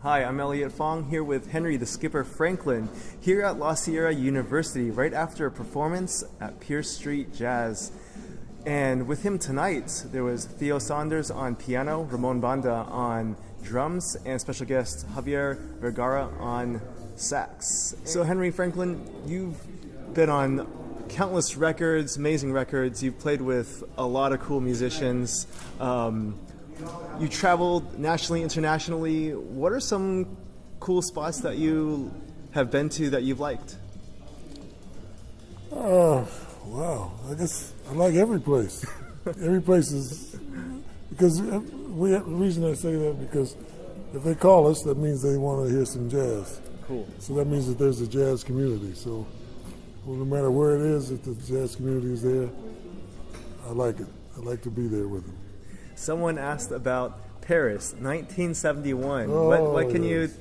Hi, I'm Elliot Fong here with Henry the Skipper Franklin here at La Sierra University right after a performance at Pierce Street Jazz. And with him tonight, there was Theo Saunders on piano, Ramon Banda on drums, and special guest Javier Vergara on sax. So Henry Franklin, you've been on countless records, amazing records. You've played with a lot of cool musicians. You traveled nationally, internationally. What are some cool spots that you have been to that you've liked? Wow. I guess I like every place. Every place is, because the reason I say that, because if they call us, that means they want to hear some jazz. Cool. So that means that there's a jazz community. So no matter where it is, if the jazz community is there, I like it. I like to be there with them. Someone asked about Paris, 1971. Oh, what can yes. you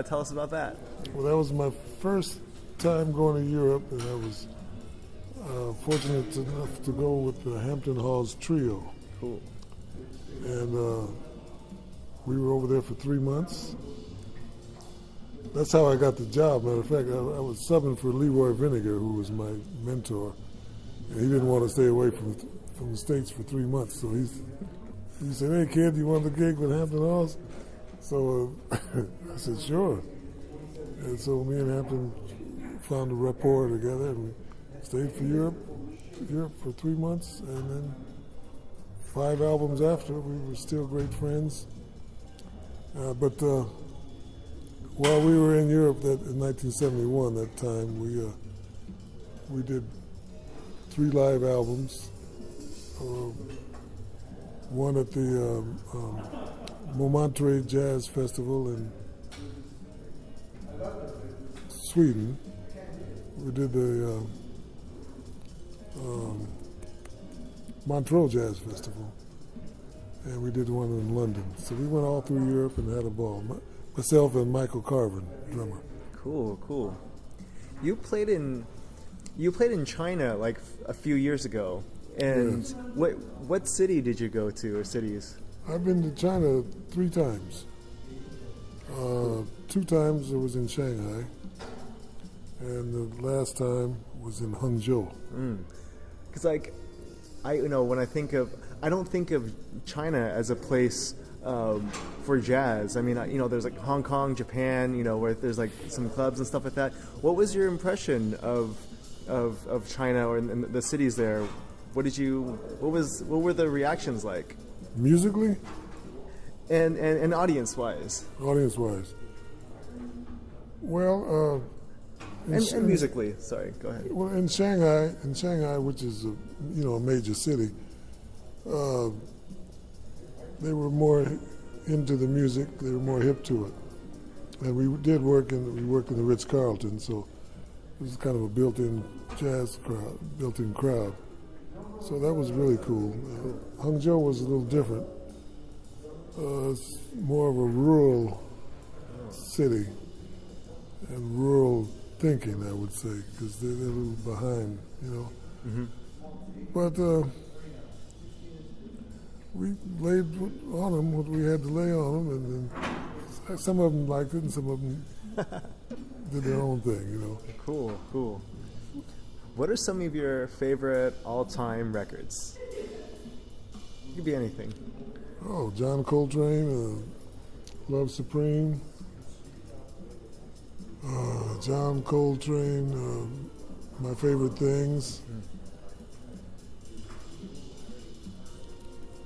tell us about that? Well, that was my first time going to Europe, and I was fortunate enough to go with the Hampton Halls Trio. Cool. And we were over there for 3 months. That's how I got the job. Matter of fact, I was subbing for Leroy Vinegar, who was my mentor. And he didn't want to stay away from the States for 3 months. So he said, "Hey, kid, you want the gig with Hampton Halls?" So I said, "Sure." And so me and Hampton found a rapport together, and we stayed for Europe for 3 months. And then 5 albums after, we were still great friends. But while we were in Europe in 1971, that time, we did 3 live albums. One at the Montmartre Jazz Festival in Sweden. We did the Montreux Jazz Festival, and we did one in London. So we went all through Europe and had a ball. Myself and Michael Carvin, drummer. Cool. You played in China like a few years ago. And Yes. what city did you go to, or cities? I've been to China 3 times. 2 times I was in Shanghai, and the last time was in Hangzhou. Because when I don't think of China as a place for jazz. I mean, there's like Hong Kong, Japan, where there's like some clubs and stuff like that. What was your impression of China or in the cities there? What were the reactions like? Musically? And audience-wise? Audience-wise. Well, and musically. Sorry, go ahead. Well, in Shanghai, which is a major city, they were more into the music. They were more hip to it, and we worked in the Ritz-Carlton, so it was kind of a built-in jazz crowd, built-in crowd. So that was really cool. Hangzhou was a little different. It's more of a rural city and rural thinking, I would say, because they're a little behind, Mm-hmm. But we laid on them what we had to lay on them, and then some of them liked it and some of them did their own thing, Cool. What are some of your favorite all-time records? It could be anything. Oh, John Coltrane, Love Supreme. John Coltrane, My Favorite Things.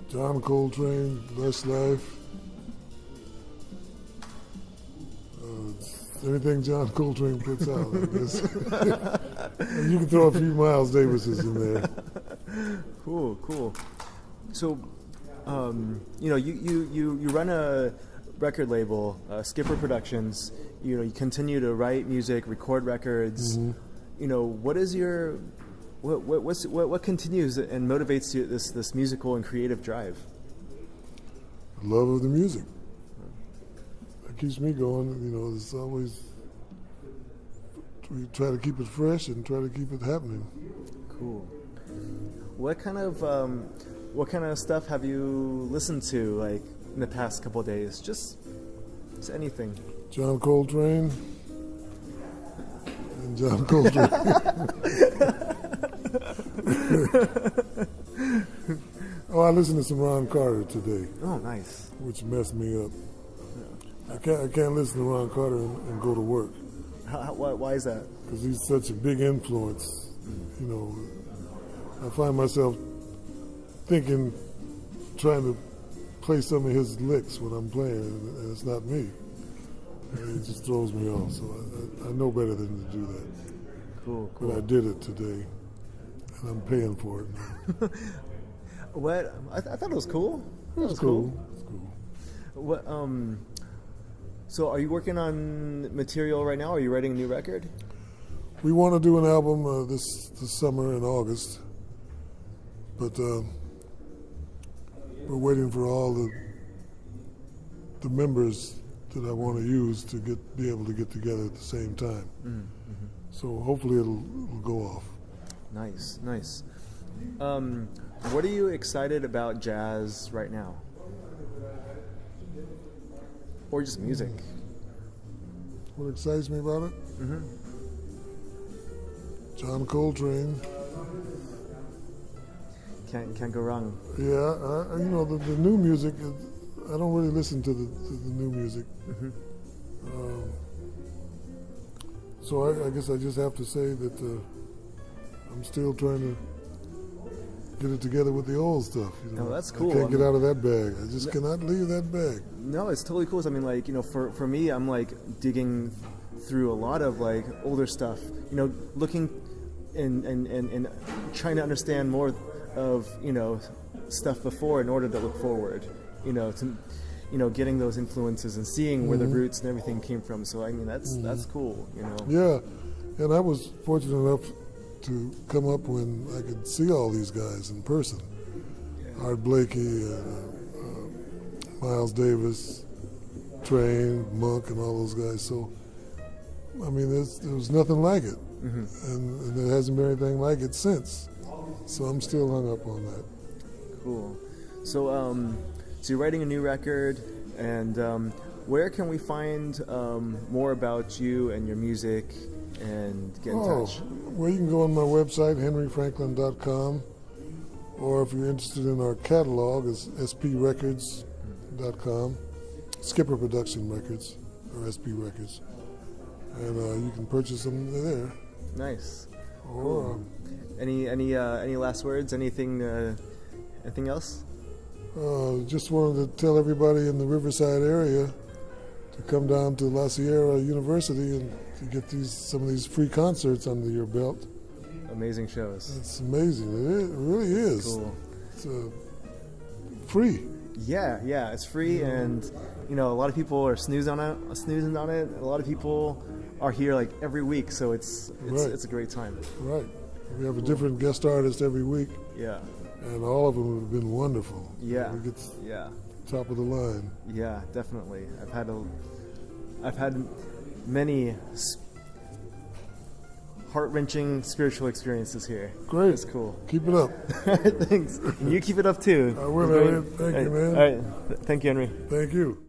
John Coltrane, Lush Life. Anything John Coltrane puts out, I guess. And you can throw a few Miles Davises in there. Cool. So, you run a record label, Skipper Productions. You continue to write music, record records. Mm-hmm. What continues and motivates you this musical and creative drive? Love of the music. That keeps me going. It's always, we try to keep it fresh and try to keep it happening. Cool. What kind of stuff have you listened to like in the past couple of days? Just Just anything. John Coltrane. And John Coltrane. Oh, I listened to some Ron Carter today, Oh, nice. which messed me up. I can't listen to Ron Carter and go to work Why is that? because he's such a big influence. You know, I find myself thinking, trying to play some of his licks when I'm playing, and it's not me. And it just throws me off. So I know better than to do that. Cool. But I did it today, and I'm paying for it. What? I thought it was cool. It was cool. It's cool. What? So, are you working on material right now? Are you writing a new record? We want to do an album this summer in August, but we're waiting for all the members that I want to use to be able to get together at the same time. Mm-hmm. So hopefully it'll go off. Nice. What are you excited about jazz right now? Or just music? What excites me about it? Mm-hmm. John Coltrane. Can't go wrong. Yeah, you know the new music. I don't really listen to the new music. Mm-hmm. So I guess I just have to say that I'm still trying to get it together with the old stuff. You know? No, that's cool. I can't get out of that bag. I just cannot leave that bag. No, it's totally cool. I mean, like, you know, for me, I'm like digging through a lot of like older stuff. You know, looking and trying to understand more of, you know, stuff before in order to look forward. You know, to getting those influences and seeing where the roots and everything came from. So I mean, that's cool. You know. Yeah, and I was fortunate enough to come up when I could see all these guys in person. Art Blakey, Miles Davis, Train, Monk, and all those guys. So, I mean, there was nothing like it, and there hasn't been anything like it since. So I'm still hung up on that. Cool. So, so you're writing a new record, and where can we find more about you and your music and get in touch? Well, you can go on my website, henryfranklin.com, or if you're interested in our catalog, it's sprrecords.com, Skipper Production Records, or SP Records, and you can purchase them there. Nice. Or Any last words? Anything else? just wanted to tell everybody in the Riverside area to come down to La Sierra University and to get some of these free concerts under your belt. Amazing shows. It's amazing. It really is. Cool. It's free. Yeah, it's free, and you know, a lot of people are snoozing on it. A lot of people are here like every week, so it's a great time. Right. We have a different guest artist every week. Yeah. And all of them have been wonderful. Yeah. We get Yeah. top of the line. Yeah, definitely. I've had many heart-wrenching spiritual experiences here. Great. It's cool. Keep it up. Thanks. And you keep it up too. I will. Thank you, man. All right. Thank you, Henry. Thank you.